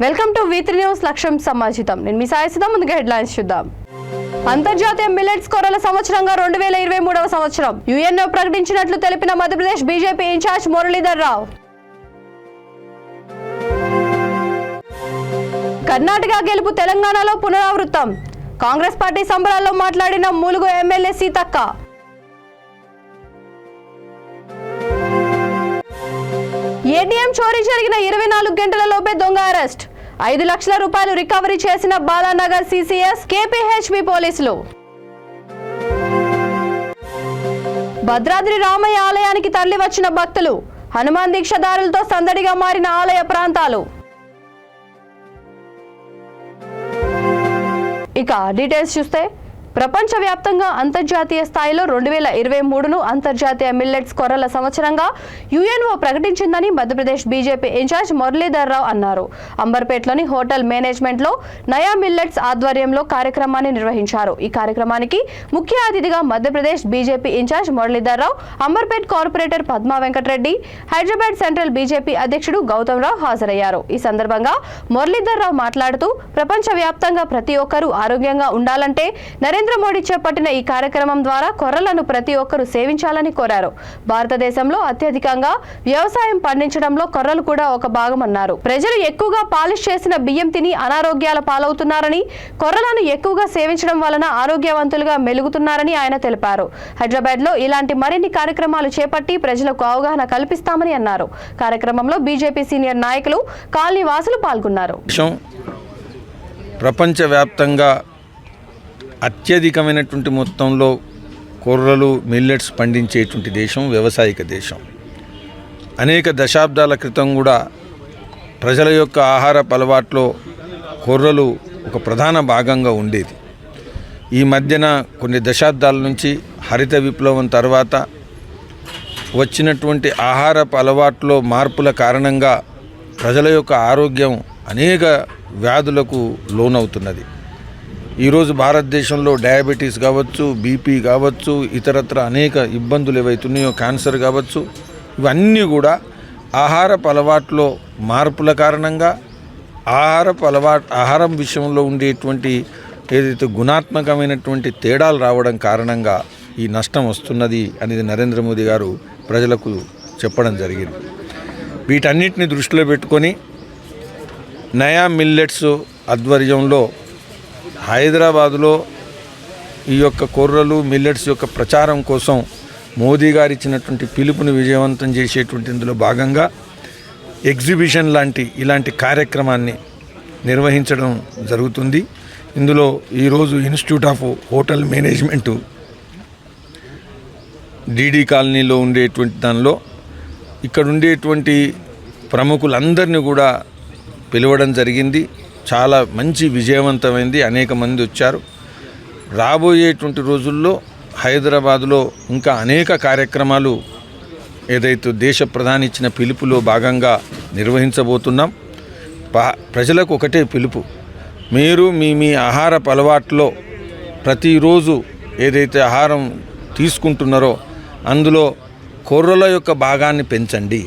Welcome to V3 news లక్ష్యం సమాజితం. నేను మీ సాయిసిద్దాం. ముందుగా హెడ్లైన్స్ చూద్దాం. అంతర్జాతీయ మిల్లెట్స్ కొర్రల సంవత్సరంగా 2023వ సంవత్సరం యుఎన్ఓ ప్రకటించినట్లు తెలిపిన మధ్యప్రదేశ్ బీజేపీ ఇన్ఛార్జ్ మురళీధర్ రావు. కర్ణాటక గెలుపు తెలంగాణలో పునరావృతం. కాంగ్రెస్ పార్టీ సంబరాల్లో మాట్లాడిన ములుగు ఎమ్మెల్యే సీతక్క. ఏటీఎం చోరీ జరిగిన 24 గంటలలోపే దొంగ అరెస్ట్. 5 లక్షల రూపాయలు రికవరీ చేసిన బాలానగర్ సిసిఎస్ కేపీహెచ్బి పోలీసులు. భద్రాద్రి రామయ్య ఆలయానికి తరలి వచ్చిన భక్తులు. హనుమాన్ దీక్షదారులతో సందడిగా మారిన ఆలయ ప్రాంతాలు. ఇక డీటెయిల్స్ చూస్తే ప్రపంచవ్యాప్తంగా అంతర్జాతీయ స్థాయిలో 2023ను అంతర్జాతీయ మిల్లెట్స్ కొర్రల సంవత్సరంగా యుఎన్ఓ ప్రకటించిందని మధ్యప్రదేశ్ బీజేపీ ఇన్ఛార్జ్ మురళీధర్ రావు అన్నారు. అంబర్పేట్లోని హోటల్ మేనేజ్మెంట్లో నయా మిల్లెట్స్ ఆధ్వర్యంలో కార్యక్రమాన్ని నిర్వహించారు. ఈ కార్యక్రమానికి ముఖ్య అతిథిగా Madhya Pradesh BJP incharge Muralidhar Rao, Amberpet corporator Padma Venkatareddy, Hyderabad central BJP అధ్యక్షుడు గౌతమ్ రావు హాజరయ్యారు. ఈ సందర్భంగా మురళీధర్ రావు మాట్లాడుతూ ప్రపంచవ్యాప్తంగా ప్రతి ఒక్కరూ ఆరోగ్యంగా ఉండాలంటే నరేంద్ర మోడీ చేపట్టిన ఈ కార్యక్రమం ద్వారా కొర్రలను ప్రతి ఒక్కరూ సేవించాలని కోరారు. భారతదేశంలో అత్యధికంగా వ్యవసాయం పండించడంలో కొర్రలు కూడా ఒక భాగమన్నారు. ప్రజలు ఎక్కువగా పాలిష్ చేసిన బియ్యం తిని అనారోగ్యాల పాలవుతున్నారని, కొర్రలను ఎక్కువగా సేవించడం వలన ఆరోగ్యవంతులుగా మెలుగుతున్నారని ఆయన తెలిపారు. హైదరాబాద్ లో ఇలాంటి మరిన్ని కార్యక్రమాలు చేపట్టి ప్రజలకు అవగాహన కల్పిస్తామని అన్నారు. కార్యక్రమంలో బీజేపీ సీనియర్ నాయకులు, కాలనీ వాసులు పాల్గొన్నారు. ప్రపంచవ్యాప్తంగా అత్యధికమైనటువంటి మొత్తంలో కొర్రలు మిల్లెట్స్ పండించేటువంటి దేశం వ్యవసాయక దేశం. అనేక దశాబ్దాల క్రితం కూడా ప్రజల యొక్క ఆహారపు అలవాట్లో కొర్రలు ఒక ప్రధాన భాగంగా ఉండేది. ఈ మధ్యన కొన్ని దశాబ్దాల నుంచి హరిత విప్లవం తర్వాత వచ్చినటువంటి ఆహారపు అలవాట్లో మార్పుల కారణంగా ప్రజల యొక్క ఆరోగ్యం అనేక వ్యాధులకు లోనవుతున్నది. ఈరోజు భారతదేశంలో డయాబెటీస్ కావచ్చు, బీపీ కావచ్చు, ఇతరత్ర అనేక ఇబ్బందులు ఏవైతున్నాయో, క్యాన్సర్ కావచ్చు, ఇవన్నీ కూడా ఆహారపు అలవాట్లో మార్పుల కారణంగా ఆహారం విషయంలో ఉండేటువంటి ఏదైతే గుణాత్మకమైనటువంటి తేడాలు రావడం కారణంగా ఈ నష్టం వస్తున్నది అనేది నరేంద్ర మోదీ గారు ప్రజలకు చెప్పడం జరిగింది. వీటన్నిటిని దృష్టిలో పెట్టుకొని నయా మిల్లెట్స్ ఆధ్వర్యంలో హైదరాబాదులో ఈ యొక్క కొర్రలు మిల్లెట్స్ యొక్క ప్రచారం కోసం మోదీ గారు ఇచ్చినటువంటి పిలుపుని విజయవంతం చేసేటువంటి ఇందులో భాగంగా ఎగ్జిబిషన్ ఇలాంటి కార్యక్రమాన్ని నిర్వహించడం జరుగుతుంది. ఇందులో ఈరోజు institute of hotel management DD కాలనీలో ఉండేటువంటి దానిలో ఇక్కడ ఉండేటువంటి ప్రముఖులందరినీ కూడా పిలవడం జరిగింది. చాలా మంచి విజయవంతమైంది. అనేక మంది వచ్చారు. రాబోయేటువంటి రోజుల్లో హైదరాబాదులో ఇంకా అనేక కార్యక్రమాలు ఏదైతే దేశ ప్రధాని ఇచ్చిన పిలుపులో భాగంగా నిర్వహించబోతున్నాం. ప్రజలకు ఒకటే పిలుపు, మీరు మీ ఆహారపు అలవాట్లో ప్రతిరోజు ఏదైతే ఆహారం తీసుకుంటున్నారో అందులో కొర్రల యొక్క భాగాన్ని పెంచండి,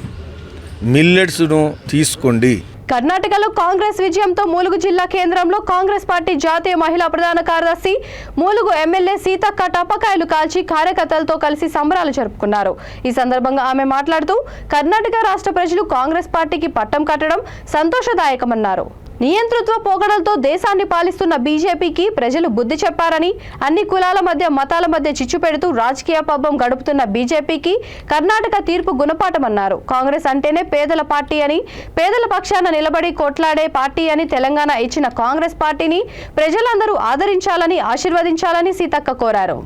మిల్లెట్స్ను తీసుకోండి. కర్ణాటకలో కాంగ్రెస్ విజయంతో ములుగు జిల్లా కేంద్రంలో కాంగ్రెస్ పార్టీ జాతీయ మహిళా ప్రధాన కార్యదర్శి ములుగు ఎమ్మెల్యే సీతక్క టపాకాయలు కాల్చి కార్యకర్తలతో కలిసి సంబరాలు జరుపుకున్నారు. ఈ సందర్భంగా ఆమె మాట్లాడుతూ కర్ణాటక రాష్ట్ర ప్రజలు కాంగ్రెస్ పార్టీకి పట్టం కట్టడం సంతోషదాయకమన్నారు. నియంతృత్వ పోకడలతో దేశాన్ని పాలిస్తున్న బీజేపీకి ప్రజలు బుద్ధి చెప్పారని, అన్ని కులాల మధ్య మతాల మధ్య చిచ్చు పెడుతూ రాజకీయ పబ్బం గడుపుతున్న బీజేపీకి కర్ణాటక తీర్పు గుణపాఠమన్నారు. కాంగ్రెస్ అంటేనే పేదల పార్టీ అని, పేదల పక్షాన నిలబడి కొట్లాడే పార్టీ అని తెలంగాణ ఇచ్చిన కాంగ్రెస్ పార్టీని ప్రజలందరూ ఆదరించాలని, ఆశీర్వదించాలని సీతక్క కోరారు.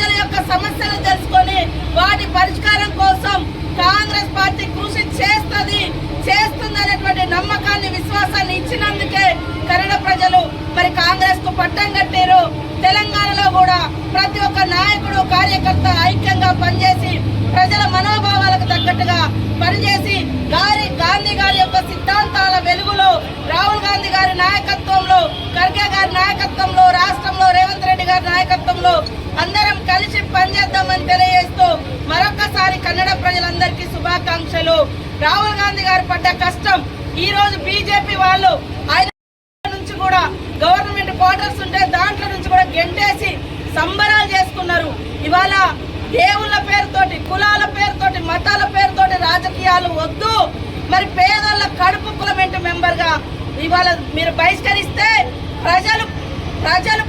ప్రజల యొక్క సమస్యలు తెలుసుకొని వాటి పరిష్కారం కోసం కాంగ్రెస్ పార్టీ కృషి చేస్తుందనేటువంటి నమ్మకాన్ని విశ్వాసాన్ని ఇచ్చినందుకే కన్నడ ప్రజలు మరి కాంగ్రెస్ కు పట్టం కట్టారు. తెలంగాణలో కూడా ప్రతి ఒక్క నాయకుడు కార్యకర్త ఐక్యంగా పనిచేసి ప్రజల మనోభావాలకు తగ్గట్టుగా పనిచేసి గాంధీ గారి యొక్క సిద్ధాంతాల వెలుగులో రాహుల్ గాంధీ గారి నాయకత్వంలో, ఖర్గే గారి నాయకత్వంలో, రాష్ట్రంలో రేవంత్ రెడ్డి గారి నాయకత్వంలో అందరం కలిసి పనిచేద్దామని తెలియజేస్తూ మరొకసారి కన్నడ ప్రజలందరికీ శుభాకాంక్షలు. రాహుల్ గాంధీ గారు పడ్డ కష్టం ఈ రోజు బీజేపీ వాళ్ళు ఆయన నుంచి కూడా గవర్నమెంట్ క్వార్టర్స్ ఉంటే దాంట్లో నుంచి కూడా గెంటేసి సంబరాలు చేసుకున్నారు. ఇవాళ దేవుళ్ళ పేరుతోటి, కులాల పేరుతోటి, మతాల పేరుతోటి రాజకీయాలు వద్దు. మరి పేదల కడుపు పార్లమెంట్ మెంబర్ గా ఇవాళ మీరు బహిష్కరిస్తే ప్రజలు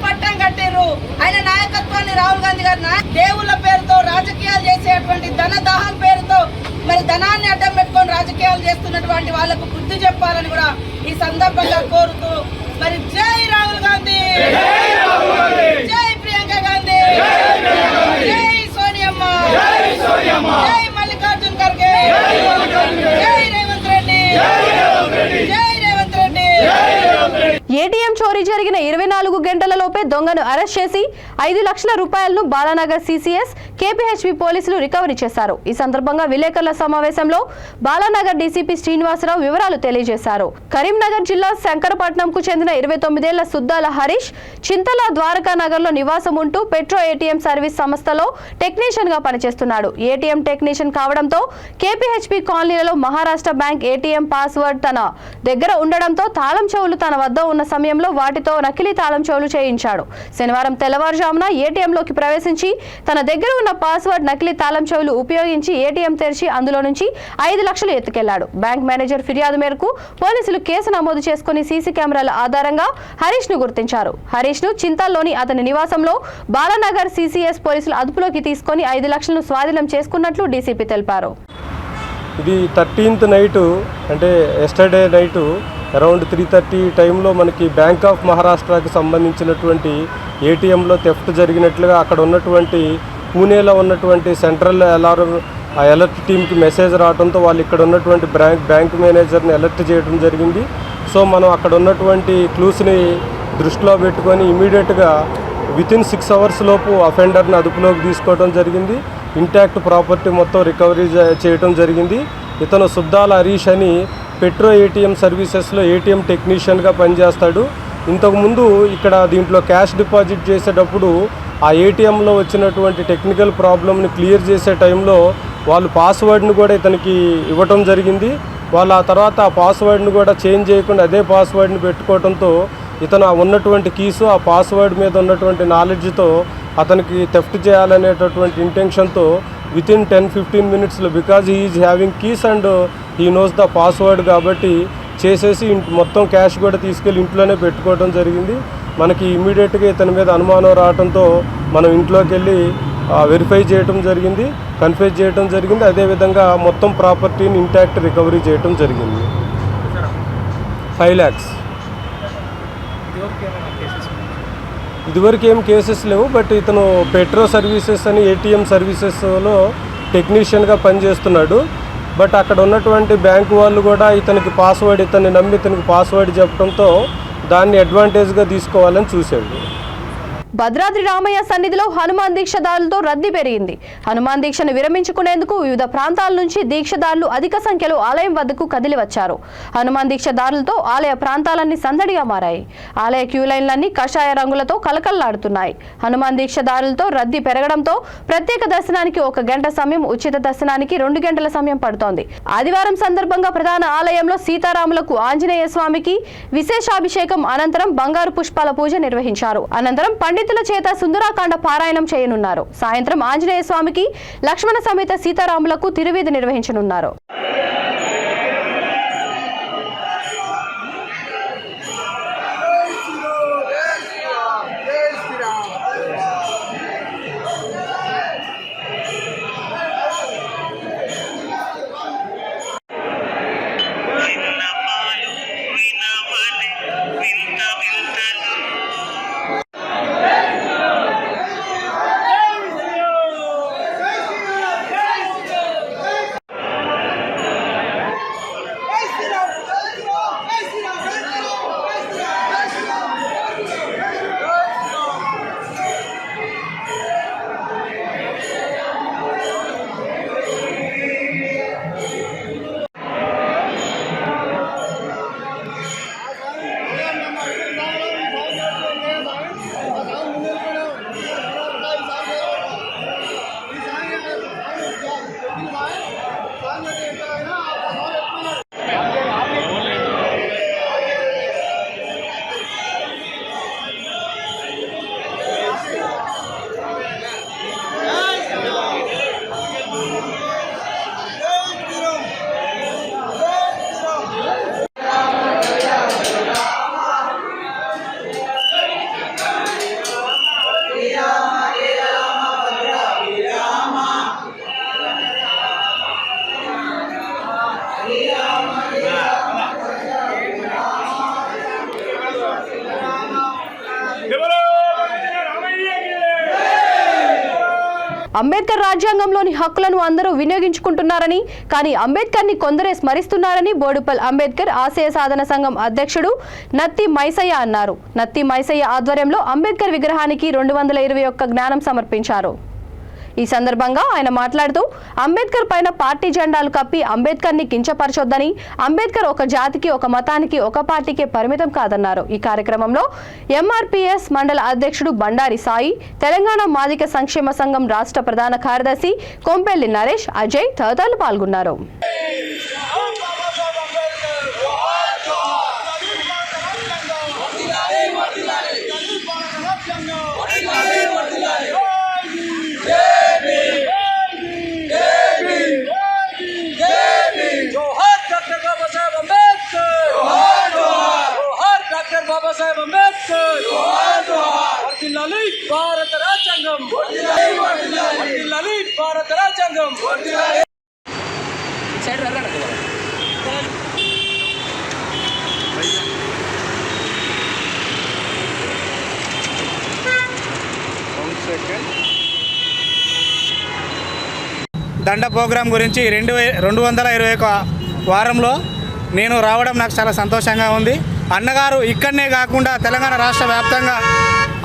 పట్టం కట్టారు. ఆయన నాయకత్వాన్ని రాహుల్ గాంధీ గారి దేవుళ్ళ పేరుతో రాజకీయాలు చేసేటువంటి ధనదాహం పేరుతో మరి ధనాన్ని అడ్డం పెట్టుకొని రాజకీయాలు చేస్తున్నటువంటి వాళ్లకు బుద్ధి చెప్పాలని కూడా ఈ సందర్భంగా కోరుతూ మరి జై రాహుల్ గాంధీ, జై ప్రియాంక గాంధీ, జై సోనియమ్మ, జై మల్లికార్జున్ ఖర్గే, జై రేవంత్ రెడ్డి, జై రేవంత్ రెడ్డి. ఏటీఎం చోరీ జరిగిన 24 గంటలలోపే దొంగను అరెస్ట్ చేసి 5 లక్షల రూపాయలను బాలానగర్ సిసిఎస్ కేపీహెచ్పీ పోలీసులు రికవరీ చేశారు. ఈ సందర్భంగా విలేకరుల సమావేశంలో బాలానగర్ డీసీపీ శ్రీనివాసరావు వివరాలు తెలియజేశారు. కరీంనగర్ జిల్లా శంకరపట్నంకు చెందిన 29 ఏళ్ల సుద్దాల హరీష్ చింతల ద్వారకా నగర్ లో నివాసం ఉంటూ పెట్రో ఏటీఎం సర్వీస్ సంస్థలో టెక్నీషియన్ గా పనిచేస్తున్నాడు. ఏటీఎం టెక్నీషియన్ కావడంతో కేపీహెచ్పీ కాలనీలలో మహారాష్ట్ర బ్యాంక్ ఏటీఎం పాస్వర్డ్ తన దగ్గర ఉండడంతో తాళం చెవులు తన వద్ద ఉన్న సమయంలో వాటితో నకిలీ తాళం చెవులు చేయించాడు. శనివారం తెల్లవారుజామున ఏటీఎంలోకి ప్రవేశించి తన దగ్గర ఉన్న పాస్వర్డ్ నకిలీ తాళం చెవులు ఉపయోగించి ఏటీఎం తెరిచి అందులో నుంచి 5 లక్షలు ఎత్తుకెళ్లాడు. బ్యాంక్ మేనేజర్ ఫిర్యాదు మేరకు పోలీసులు కేసు నమోదు చేసుకుని సీసీ కెమెరాల ఆధారంగా హరీష్ ను గుర్తించారు. హరీష్ ను చింతల్లోని అతని నివాసంలో బాలానగర్ సిసిఎస్ పోలీసులు అదుపులోకి తీసుకుని 5 లక్షలను స్వాధీనం చేసుకున్నట్లు డీసీపీ తెలిపారు. ఇది 13th నైటు, అంటే ఎస్టర్డే నైటు అరౌండ్ 3:30 టైంలో మనకి బ్యాంక్ ఆఫ్ మహారాష్ట్రకి సంబంధించినటువంటి ఏటీఎంలో థెఫ్ట్ జరిగినట్లుగా అక్కడ ఉన్నటువంటి పూణేలో ఉన్నటువంటి సెంట్రల్ అలర్ట్ టీమ్కి మెసేజ్ రావడంతో వాళ్ళు ఇక్కడ ఉన్నటువంటి బ్యాంక్ మేనేజర్ని అలర్ట్ చేయడం జరిగింది. సో మనం అక్కడ ఉన్నటువంటి క్లూస్ని దృష్టిలో పెట్టుకొని ఇమీడియట్గా వితిన్ 6 అవర్స్ లోపు అఫెండర్ని అదుపులోకి తీసుకోవడం జరిగింది. ఇంటాక్ట్ ప్రాపర్టీ మొత్తం రికవరీ చేయడం జరిగింది. ఇతను సుద్దాల హరీష్ అని పెట్రో ఏటీఎం సర్వీసెస్లో ఏటీఎం టెక్నీషియన్గా పనిచేస్తాడు. ఇంతకుముందు ఇక్కడ దీంట్లో క్యాష్ డిపాజిట్ చేసేటప్పుడు ఆ ఏటీఎంలో వచ్చినటువంటి టెక్నికల్ ప్రాబ్లమ్ని క్లియర్ చేసే టైంలో వాళ్ళు పాస్వర్డ్ని కూడా ఇతనికి ఇవ్వటం జరిగింది. వాళ్ళు ఆ తర్వాత ఆ పాస్వర్డ్ని కూడా చేంజ్ చేయకుండా అదే పాస్వర్డ్ని పెట్టుకోవడంతో ఇతను ఉన్నటువంటి కీసు ఆ పాస్వర్డ్ మీద ఉన్నటువంటి నాలెడ్జ్తో అతనికి థెఫ్ట్ చేయాలనేటటువంటి ఇంటెన్షన్తో వితిన్ 10-15 మినిట్స్లో, because he is having keys and he knows the password కాబట్టి చేసేసి మొత్తం క్యాష్ కూడా తీసుకెళ్ళి ఇంట్లోనే పెట్టుకోవడం జరిగింది. మనకి ఇమీడియట్గా ఇతని మీద అనుమానం రావడంతో మనం ఇంట్లోకి వెళ్ళి వెరిఫై చేయడం జరిగింది, కన్ఫ్యూజ్ చేయడం జరిగింది. అదేవిధంగా మొత్తం ప్రాపర్టీని ఇంటాక్ట్ రికవరీ చేయడం జరిగింది. 5 lakhs. ఇదివరకు ఏం కేసెస్ లేవు, బట్ ఇతను పెట్రో సర్వీసెస్ అని ఏటీఎం సర్వీసెస్లో టెక్నీషియన్గా పనిచేస్తున్నాడు. బట్ అక్కడ ఉన్నటువంటి బ్యాంకు వాళ్ళు కూడా ఇతన్ని నమ్మి ఇతనికి పాస్వర్డ్ చెప్పడంతో దాన్ని అడ్వాంటేజ్గా తీసుకోవాలని చూశాడు. భద్రాద్రి రామయ్య సన్నిధిలో హనుమాన్ దీక్షదారులతో రద్దీ పెరిగింది. హనుమాన్ దీక్షను విరమించుకునేందుకు వివిధ ప్రాంతాల నుంచి దీక్షదారులు అధిక సంఖ్యలో ఆలయం వద్దకు కదిలి వచ్చారు. హనుమాన్ దీక్షదారులతో ఆలయ ప్రాంతాలన్నీ సందడిగా మారాయి. ఆలయ క్యూలైన్లన్నీ కషాయ రంగులతో కలకల్లాడుతున్నాయి. హనుమాన్ దీక్షదారులతో రద్దీ పెరగడంతో ప్రత్యేక దర్శనానికి 1 గంట సమయం, ఉచిత దర్శనానికి 2 గంటల సమయం పడుతోంది. ఆదివారం సందర్భంగా ప్రధాన ఆలయంలో సీతారాములకు ఆంజనేయ స్వామికి విశేషాభిషేకం అనంతరం బంగారు పుష్పాల పూజ నిర్వహించారు. అనంతరం పండితుల చేత సుందరాకాండ పారాయణం చేయనున్నారు. సాయంత్రం ఆంజనేయ స్వామికి లక్ష్మణ సమేత సీతారాములకు తిరువీధి నిర్వహించనున్నారు. అంబేద్కర్ రాజ్యాంగంలోని హక్కులను అందరూ వినియోగించుకుంటున్నారని, కానీ అంబేద్కర్ని కొందరే స్మరిస్తున్నారని బోడుపల్ అంబేద్కర్ ఆశయ సాధన సంఘం అధ్యక్షుడు నత్తి మైసయ్య అన్నారు. నత్తి మైసయ్య ఆధ్వర్యంలో అంబేద్కర్ విగ్రహానికి 221 జ్ఞానం సమర్పించారు. ఈ సందర్భంగా ఆయన మాట్లాడుతూ అంబేద్కర్ పైన పార్టీ జెండాలు కప్పి అంబేద్కర్ని కించపరచొద్దని, అంబేద్కర్ ఒక జాతికి, ఒక మతానికి, ఒక పార్టీకే పరిమితం కాదన్నారు. ఈ కార్యక్రమంలో ఎంఆర్పీఎస్ మండల అధ్యక్షుడు బండారి సాయి, తెలంగాణ మాదిక సంక్షేమ సంఘం రాష్ట్ర ప్రధాన కార్యదర్శి కొంపెల్లి నరేష్, అజయ్ తదితరులు పాల్గొన్నారు. భారత రాజ్యాంగం భారత రాజ్యాంగం దండ ప్రోగ్రాం గురించి 221 వారంలో నేను రావడం నాకు చాలా సంతోషంగా ఉంది. అన్నగారు ఇక్కడనే కాకుండా తెలంగాణ రాష్ట్ర వ్యాప్తంగా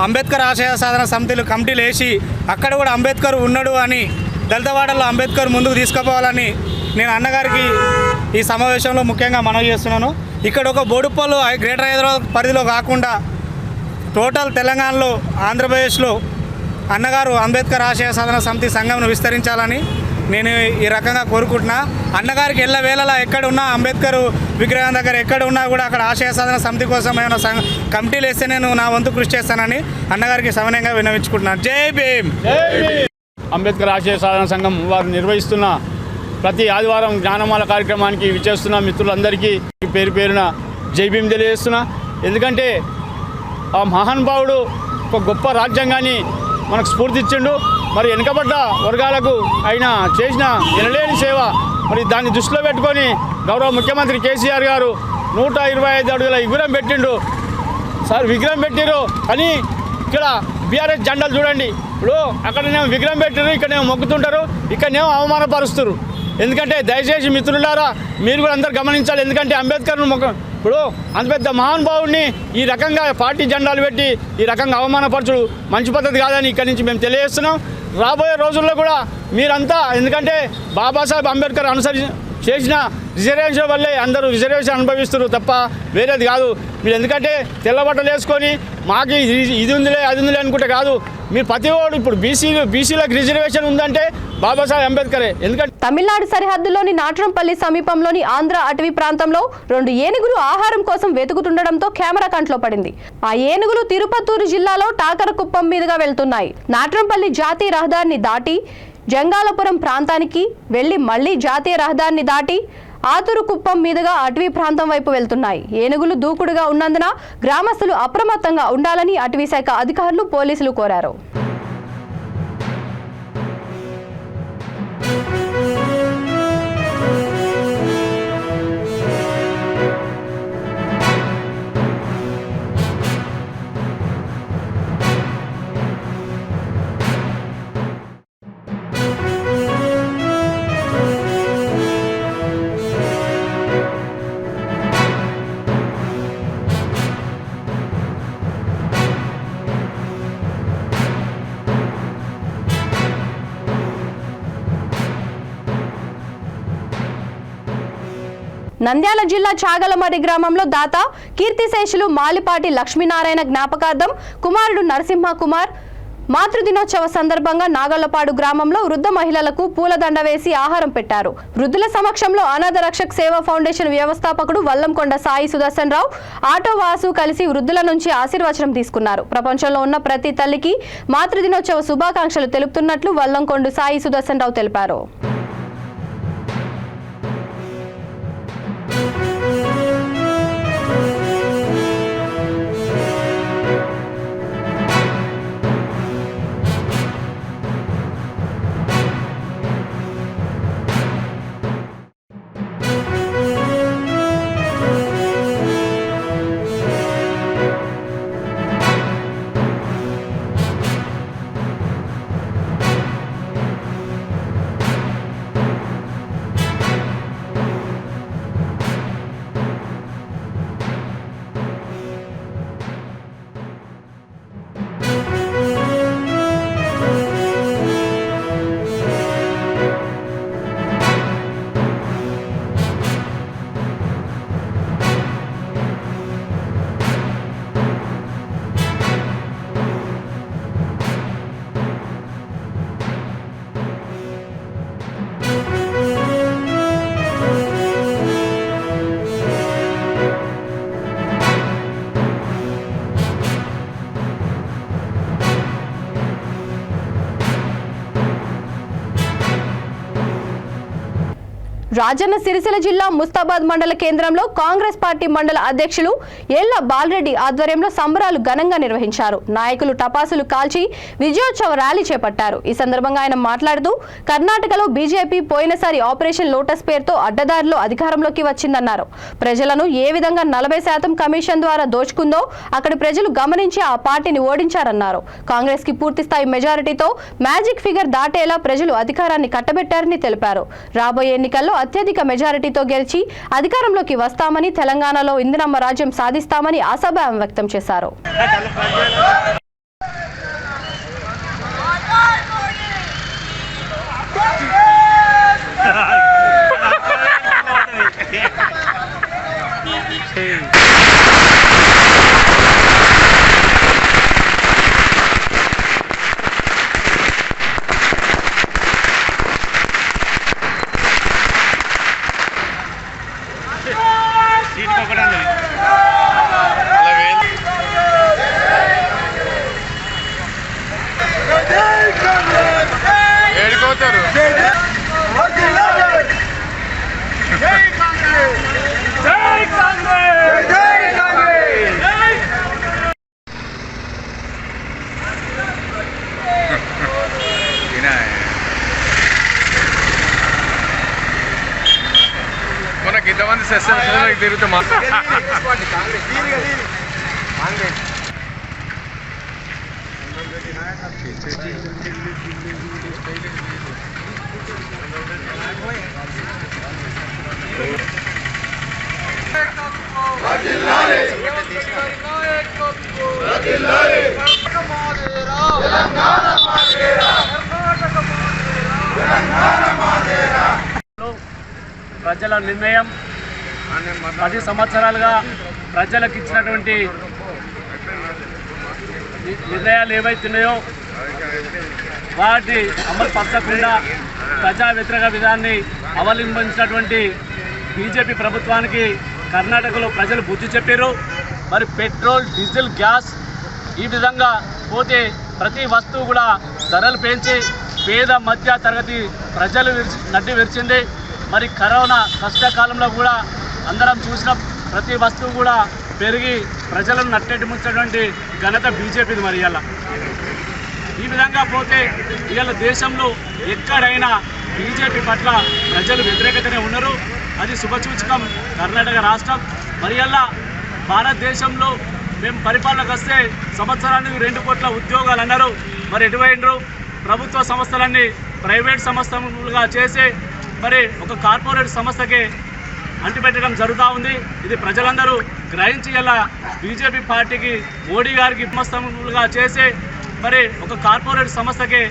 అంబేద్కర్ ఆశయ సాధన సమితిలు కమిటీలు వేసి అక్కడ కూడా అంబేద్కర్ ఉన్నాడు అని దళితవాడల్లో అంబేద్కర్ ముందుకు తీసుకుపోవాలని నేను అన్నగారికి ఈ సమావేశంలో ముఖ్యంగా మనవి చేస్తున్నాను. ఇక్కడ ఒక బోడుపల్లి గ్రేటర్ హైదరాబాద్ పరిధిలో కాకుండా టోటల్ తెలంగాణలో, ఆంధ్రప్రదేశ్లో అన్నగారు అంబేద్కర్ ఆశయ సాధన సమితి సంఘంను విస్తరించాలని నేను ఈ రకంగా కోరుకుంటున్నా. అన్నగారికి ఎల్లవేళలా ఎక్కడ ఉన్నా, అంబేద్కర్ విగ్రహం దగ్గర ఎక్కడ ఉన్నా కూడా అక్కడ ఆశయ సాధన సమితి కోసం ఏమైనా కమిటీలు వేస్తే నేను నా వంతు కృషి చేస్తానని అన్నగారికి సవినయంగా విన్నవించుకుంటున్నాను. జై భీమ్. అంబేద్కర్ ఆశయ సాధన సంఘం వారు నిర్వహిస్తున్న ప్రతి ఆదివారం జ్ఞానమాల కార్యక్రమానికి విచ్చేస్తున్న మిత్రులందరికీ పేరు పేరున జై భీమ్ తెలియజేస్తున్నా. ఎందుకంటే ఆ మహానుభావుడు ఒక గొప్ప రాజ్యాంగాన్ని మనకు స్ఫూర్తి ఇచ్చిండు. మరి వెనుకబడ్డ వర్గాలకు ఆయన చేసిన ఎనలేని సేవ, మరి దాన్ని దృష్టిలో పెట్టుకొని గౌరవ ముఖ్యమంత్రి కేసీఆర్ గారు 125 అడుగుల విగ్రహం పెట్టిండు. సార్ విగ్రహం పెట్టిరు కానీ ఇక్కడ బీఆర్ఎస్ జెండాలు చూడండి. ఇప్పుడు అక్కడనేమో విగ్రహం పెట్టారు, ఇక్కడనేమో మొక్కుతుంటారు, ఇక్కడనేమో అవమానపరుస్తారు. ఎందుకంటే దయచేసి మిత్రులారా మీరు కూడా అందరు గమనించాలి. ఎందుకంటే అంబేద్కర్ను ఇప్పుడు అంత పెద్ద మహానుభావుడిని ఈ రకంగా పార్టీ జెండాలు పెట్టి ఈ రకంగా అవమానపరచుడు మంచి పద్ధతి కాదని ఇక్కడి నుంచి మేము తెలియజేస్తున్నాం. రాబోయే రోజుల్లో కూడా మీరంతా, ఎందుకంటే బాబాసాహెబ్ అంబేద్కర్ చేసిన రిజర్వేషన్ వల్లే అందరూ రిజర్వేషన్ అనుభవిస్తున్నారు తప్ప వేరేది కాదు. మీరు ఎందుకంటే తెల్లబట్టలు వేసుకొని మాకు ఇది ఉందిలే అది ఉందిలే అనుకుంటే కాదు. మీరు ప్రతి ఓడు ఇప్పుడు బీసీలకు రిజర్వేషన్ ఉందంటే బాబాసాహెబ్ అంబేద్కరే. ఎందుకంటే తమిళనాడు సరిహద్దులోని నాట్రంపల్లి సమీపంలోని ఆంధ్ర అటవీ ప్రాంతంలో 2 ఏనుగులు ఆహారం కోసం వెతుకుతుండడంతో కెమెరా కంట్లో పడింది. ఆ ఏనుగులు తిరుపత్తూరు జిల్లాలో టాకరకుప్పం మీదుగా వెళ్తున్నాయి. నాట్రంపల్లి జాతీయ రహదారిని దాటి జంగాలపురం ప్రాంతానికి వెళ్లి మళ్లీ జాతీయ రహదారిని దాటి ఆతురుకుప్పం మీదుగా అటవీ ప్రాంతం వైపు వెళ్తున్నాయి. ఏనుగులు దూకుడుగా ఉన్నందున గ్రామస్తులు అప్రమత్తంగా ఉండాలని అటవీ శాఖ అధికారులు, పోలీసులు కోరారు. నంద్యాల జిల్లా చాగలమర్రి గ్రామంలో దాత కీర్తిశేషులు మాలిపాటి లక్ష్మీనారాయణ జ్ఞాపకార్థం కుమారుడు నరసింహ కుమార్ మాతృదినోత్సవ సందర్భంగా నాగళ్లపాడు గ్రామంలో వృద్ధ మహిళలకు పూలదండ వేసి ఆహారం పెట్టారు. వృద్ధుల సమక్షంలో అనాథ రక్షక్ సేవా ఫౌండేషన్ వ్యవస్థాపకుడు వల్లంకొండ సాయి సుదర్శన్ రావు, ఆటో వాసు కలిసి వృద్ధుల నుంచి ఆశీర్వచనం తీసుకున్నారు. ప్రపంచంలో ఉన్న ప్రతి తల్లికి మాతృదినోత్సవ శుభాకాంక్షలు తెలుపుతున్నట్లు వల్లంకొండ సాయి సుదర్శన్ రావు తెలిపారు. రాజన్న సిరిసిల్ల జిల్లా ముస్తాబాద్ మండల కేంద్రంలో కాంగ్రెస్ పార్టీ మండల అధ్యక్షులు ఎల్ల బాలరెడ్డి ఆధ్వర్యంలో సంబరాలు ఘనంగా నిర్వహించారు. నాయకులు టపాసులు కాల్చి విజయోత్సవ ర్యాలీ చేపట్టారు. ఈ సందర్భంగా ఆయన మాట్లాడుతూ కర్ణాటకలో బీజేపీ పోయినసారి ఆపరేషన్ లోటస్ పేరుతో అడ్డదారిలో అధికారంలోకి వచ్చిందన్నారు. ప్రజలను ఏ విధంగా 40% కమిషన్ ద్వారా దోచుకుందో అక్కడి ప్రజలు గమనించి ఆ పార్టీని ఓడించారన్నారు. కాంగ్రెస్ కి పూర్తిస్థాయి మెజారిటీతో మ్యాజిక్ ఫిగర్ దాటేలా ప్రజలు అధికారాన్ని కట్టబెట్టారని తెలిపారు. రాబోయే ఎన్నికల్లో అత్యధిక మెజారిటీతో గెలిచి అధికారంలోకి వస్తామని, తెలంగాణలో ఇందిరమ్మ రాజ్యం సాధిస్తామని ఆశాభావం వ్యక్తం చేశారు. మనకి ఇంతమంది సెషన్ తిరుగుతాం. ప్రజల నిర్ణయం 10 సంవత్సరాలుగా ప్రజలకు ఇచ్చినటువంటి నిర్ణయాలు ఏవైతున్నాయో వాటి అమలు పరచకుండా ప్రజా వ్యతిరేక విధానాన్ని అవలంబించినటువంటి బీజేపీ ప్రభుత్వానికి కర్ణాటకలో ప్రజలు బుద్ధి చెప్పారు. మరి పెట్రోల్, డీజిల్, గ్యాస్ ఈ విధంగా పోతే ప్రతి వస్తువు కూడా ధరలు పెంచి పేద మధ్య తరగతి ప్రజలు నడ్డి విరిచింది. మరి కరోనా కష్టకాలంలో కూడా అందరం చూసిన ప్రతి వస్తువు కూడా పెరిగి ప్రజలను నట్టెట్టి ముంచినటువంటి ఘనత బీజేపీది. మరి ఇవాళ ఈ విధంగా పోతే ఇవాళ దేశంలో ఎక్కడైనా బీజేపీ పట్ల ప్రజలు వ్యతిరేకతనే ఉన్నారు. అది శుభసూచకం కర్ణాటక రాష్ట్రం. మరి ఇవాళ భారతదేశంలో మేము పరిపాలనకు వస్తే సంవత్సరానికి 2 కోట్ల ఉద్యోగాలు అన్నారు. మరి ఎటువైండ్రు? ప్రభుత్వ సంస్థలన్నీ ప్రైవేట్ సంస్థలుగా చేసి మరి ఒక కార్పొరేట్ సంస్థకే అంటిపెట్టడం జరుగుతూ ఉంది. ఇది ప్రజలందరూ గ్రహించి ఇలా బీజేపీ పార్టీకి, మోడీ గారికి సంస్థలుగా చేసి మరి ఒక కార్పొరేట్ సంస్థకే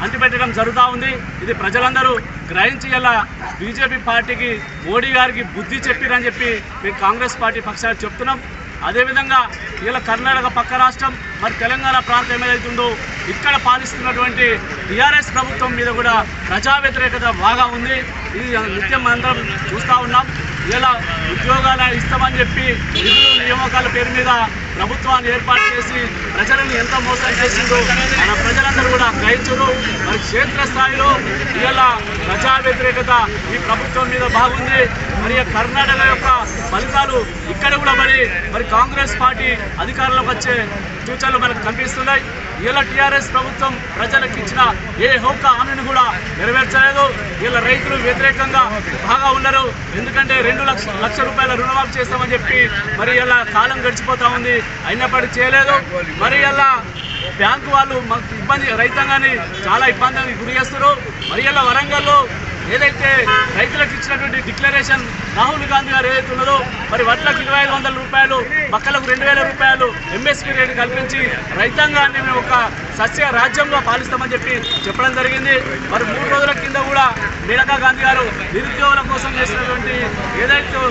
అంటిపెట్టడం జరుగుతూ ఉంది. ఇది ప్రజలందరూ గ్రహించి ఇలా బీజేపీ పార్టీకి, మోడీ గారికి బుద్ధి చెప్పిరని చెప్పి మేము కాంగ్రెస్ పార్టీ పక్షాలు చెప్తున్నాం. అదేవిధంగా ఇలా కర్ణాటక పక్క రాష్ట్రం మరి తెలంగాణ ప్రాంతం ఏదైతుందో ఇక్కడ పాలిస్తున్నటువంటి టీఆర్ఎస్ ప్రభుత్వం మీద కూడా ప్రజా వ్యతిరేకత బాగా ఉంది. ఇది నిత్యం అందరం చూస్తూ ఉన్నాం. ఇలా ఉద్యోగాలు ఇస్తామని చెప్పి నిధులు నియామకాల పేరు మీద ప్రభుత్వాన్ని ఏర్పాటు చేసి ప్రజలను ఎంత మోసం చేసిందో మన ప్రజలందరూ కూడా గ్రహించరు. మరి క్షేత్రస్థాయిలో ఇలా ప్రజా వ్యతిరేకత ఈ ప్రభుత్వం మీద బాగుంది. మరి కర్ణాటక యొక్క ఫలితాలు ఇక్కడ కూడా మరి కాంగ్రెస్ పార్టీ అధికారంలోకి వచ్చే సూచనలు మనకు కనిపిస్తున్నాయి. ఇలా టీఆర్ఎస్ ప్రభుత్వం ప్రజలకు ఇచ్చిన ఏ ఒక్క హామీని కూడా నెరవేర్చలేదు. ఇలా రైతులు వ్యతిరేకంగా బాగా ఉన్నారు. ఎందుకంటే 2 లక్షల రూపాయల రుణమాఫీ చేస్తామని చెప్పి మరి ఇలా కాలం గడిచిపోతా ఉంది, అయినప్పటికీ చేయలేదు. మరి ఇలా బ్యాంకు వాళ్ళు మాకు ఇబ్బంది, రైతాంగాన్ని చాలా ఇబ్బందికి గురి చేస్తారు. మరి ఇలా వరంగల్లో ఏదైతే రైతులకు ఇచ్చినటువంటి డిక్లరేషన్ రాహుల్ గాంధీ గారు ఏదైతే ఉన్నదో మరి వడ్లకు 2500 రూపాయలు, మక్కలకు 2000 రూపాయలు ఎంఎస్పీ రేటు కల్పించి రైతాంగాన్ని మేము ఒక సస్య రాజ్యంగా పాలిస్తామని చెప్పి చెప్పడం జరిగింది. మరి 3 రోజుల కింద కూడా మేనకా గాంధీ గారు నిరుద్యోగుల కోసం చేసినటువంటి ఏదైతే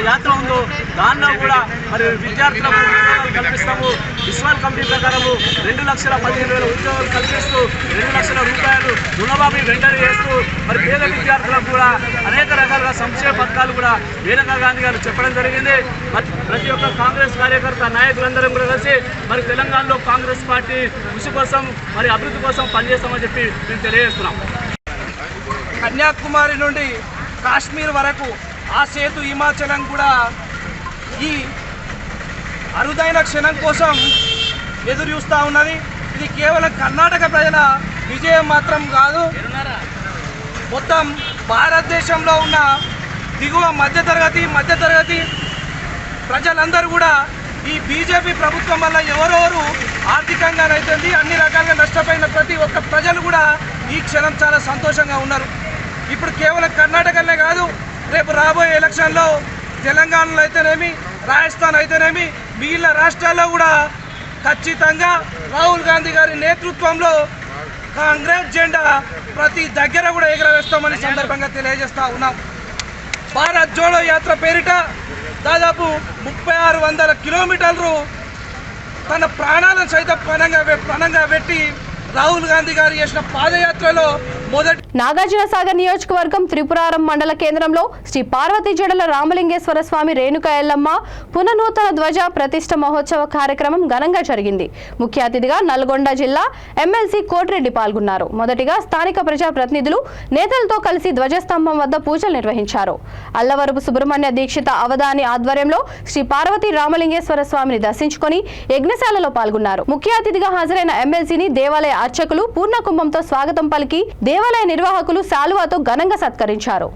యాత్ర ఉందో దానిలో కూడా మరి విద్యార్థులకు ఉద్యోగాలు కల్పిస్తాము, విశ్వాల్ కంపెనీ ప్రకారము 2,15,000 ఉద్యోగాలు కల్పిస్తూ 2 లక్షల రూపాయలు రుణమాఫీ వెంటనే చేస్తూ మరి పేద విద్యార్థులకు కూడా అనేక రకాలుగా సంక్షేమ పథకాలు కూడా మేనకా గాంధీ గారు చెప్పడం జరిగింది. మరి ప్రతి ఒక్క కాంగ్రెస్ కార్యకర్త నాయకులందరం కూడా కలిసి మరి తెలంగాణలో కాంగ్రెస్ పార్టీ కృషి కోసం మరి అభివృద్ధి కోసం పనిచేస్తామని చెప్పి మేము తెలియజేస్తున్నాం. కన్యాకుమారి నుండి కాశ్మీర్ వరకు ఆ సేతు హిమాచలం కూడా ఈ అరుదైన క్షణం కోసం ఎదురు చూస్తూ ఉన్నది. ఇది కేవలం కర్ణాటక ప్రజల విజయం మాత్రం కాదు, మొత్తం భారతదేశంలో ఉన్న దిగువ మధ్యతరగతి ప్రజలందరూ కూడా ఈ బీజేపీ ప్రభుత్వం వల్ల ఎవరెవరు ఆర్థికంగా అవుతుంది అన్ని రకాలుగా నష్టపోయిన ప్రతి ఒక్క ప్రజలు కూడా ఈ క్షణం చాలా సంతోషంగా ఉన్నారు. ఇప్పుడు కేవలం కర్ణాటకనే కాదు, రేపు రాబోయే ఎలక్షన్లో తెలంగాణలో అయితేనేమి, రాజస్థాన్ అయితేనేమి, మిగిలిన రాష్ట్రాల్లో కూడా ఖచ్చితంగా రాహుల్ గాంధీ గారి నేతృత్వంలో కాంగ్రెస్ జెండా ప్రతి దగ్గర కూడా ఎగరవేస్తామని సందర్భంగా తెలియజేస్తా ఉన్నాం. భారత్ జోడో యాత్ర పేరిట దాదాపు 3600 కిలోమీటర్లు తన ప్రాణాలను సైతం పణంగా పెట్టి రాహుల్ గాంధీ గారు చేసిన పాదయాత్రలో మొదటి నాగార్జున సాగర్ నియోజకవర్గం త్రిపురారం మండల కేంద్రంలో శ్రీ పార్వతీ జడల రామలింగేశ్వర స్వామి రేణుక ఎల్లమ్మ పుననూతన ధ్వజ ప్రతిష్ఠ మహోత్సవ కార్యక్రమం ఘనంగా జరిగింది. ముఖ్య అతిథిగా నల్గొండ జిల్లా ఎమ్మెల్సీ కోటిరెడ్డి పాల్గొన్నారు. మొదటిగా స్థానిక ప్రజాప్రతినిధులు నేతలతో కలిసి ధ్వజస్తంభం వద్ద పూజలు నిర్వహించారు. అల్లవరపు సుబ్రహ్మణ్య దీక్షిత అవధాని ఆధ్వర్యంలో శ్రీ పార్వతీ రామలింగేశ్వర స్వామిని దర్శించుకొని యజ్ఞశాలలో పాల్గొన్నారు. ముఖ్య అతిథిగా హాజరైన ఎమ్మెల్సీని దేవాలయ అర్చకులు పూర్ణ కుంభంతో స్వాగతం పలికి దేవాలయ నిర్వాహకులు శాలువాతో ఘనంగా సత్కరించారు.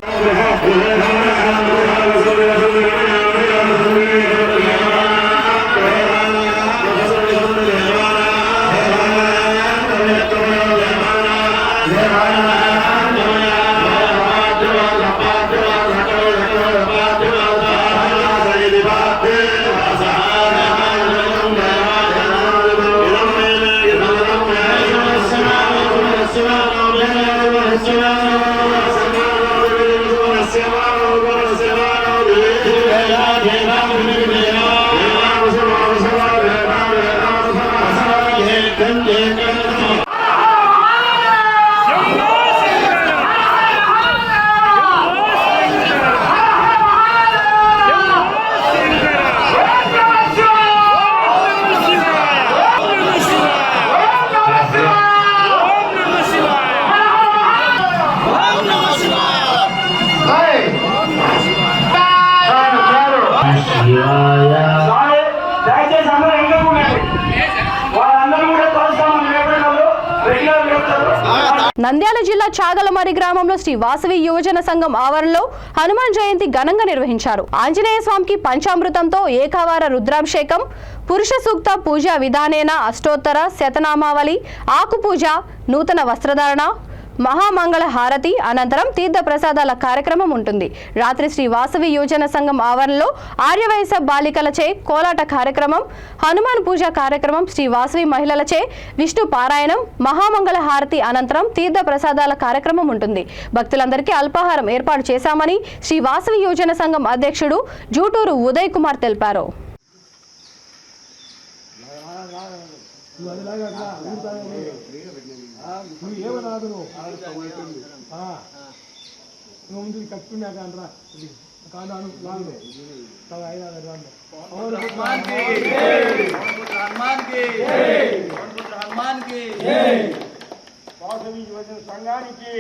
నంద్యాల జిల్లా చాగలమరి గ్రామంలో శ్రీ వాసవి యువజన సంఘం ఆవరణలో హనుమాన్ జయంతి ఘనంగా నిర్వహించారు. ఆంజనేయ స్వామికి పంచామృతంతో ఏకావార రుద్రాభిషేకం, పురుష సూక్త పూజా విధానేన అష్టోత్తర శతనామావళి, ఆకు పూజ, నూతన వస్త్రధారణ, మహామంగళ హారతి అనంతరం తీర్థ ప్రసాదాల కార్యక్రమం ఉంటుంది. రాత్రి శ్రీ వాసవి యువజన సంఘం ఆవరణలో ఆర్యవైశ్య బాలికలచే కోలాట కార్యక్రమం, హనుమాన్ పూజ కార్యక్రమం, శ్రీ వాసవి మహిళలచే విష్ణు పారాయణం, మహామంగళ హారతి అనంతరం తీర్థ ప్రసాదాల కార్యక్రమం ఉంటుంది. భక్తులందరికీ అల్పాహారం ఏర్పాటు చేశామని శ్రీ వాసవి యువజన సంఘం అధ్యక్షుడు జూటూరు ఉదయ్ కుమార్ తెలిపారు. ఏమన్నాడు ముందు కట్టుకున్నాక అనరా కాదు వాసవి యువజన సంఘానికి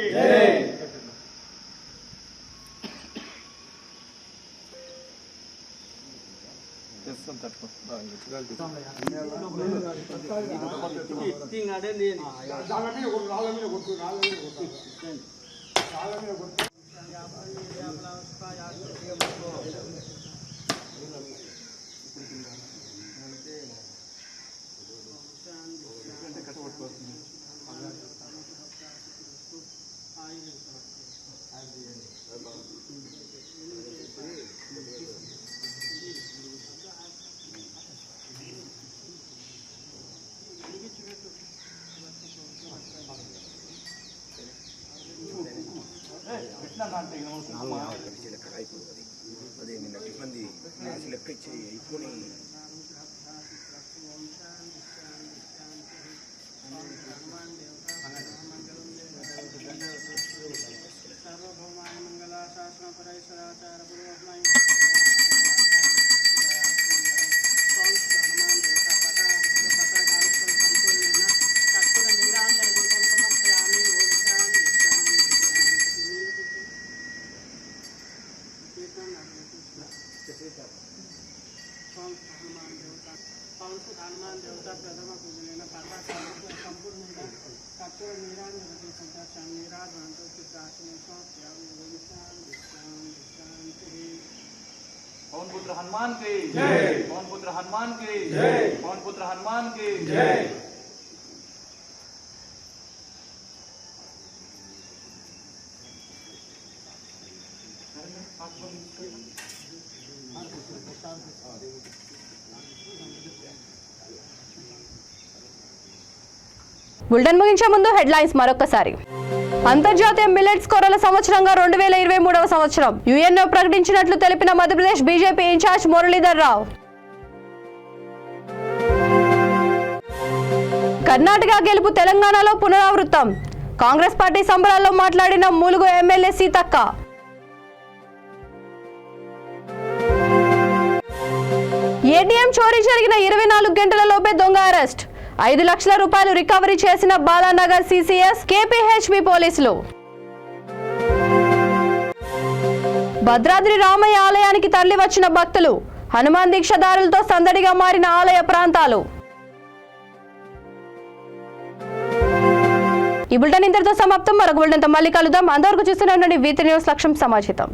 पवन पुत्र हनुमान की जय, पवन पुत्र हनुमान की जय, पवन पुत्र हनुमान की जय। బులెటిన్ ముగించే ముందు హెడ్లైన్స్ మరొకసారి. అంతర్జాతీయ మిల్లెట్స్ కొర్రల సంవత్సరంగా 2023వ సంవత్సరం యుఎన్ఓ ప్రకటించినట్లు తెలిపిన మధ్యప్రదేశ్ బీజేపీ ఇన్ఛార్జ్ మురళీధర్ రావు. కర్ణాటక గెలుపు తెలంగాణలో పునరావృతం. కాంగ్రెస్ పార్టీ సంబరాల్లో మాట్లాడిన ములుగు ఎమ్మెల్యే సీతక్క. ఏటీఎం చోరీ జరిగిన 24 గంటలలోపే దొంగ అరెస్ట్. 5 లక్షల రూపాయలు రికవరీ చేసిన బాలానగర్ సిసిఎస్ కేపీహెచ్బి పోలీసులు. భద్రాద్రి రామయ్య ఆలయానికి తరలి వచ్చిన భక్తులు. హనుమాన్ దీక్షదారులతో సందడిగా మారిన ఆలయ ప్రాంతాలు. ఈ బులెటిన్ ఇంతటితో సమాప్తం. మరొక బులెటిన్తో మళ్ళీ కలుద్దాం. అంతవరకు చూస్తూనే ఉండండి V3 న్యూస్. లక్ష్యం సమాచితం.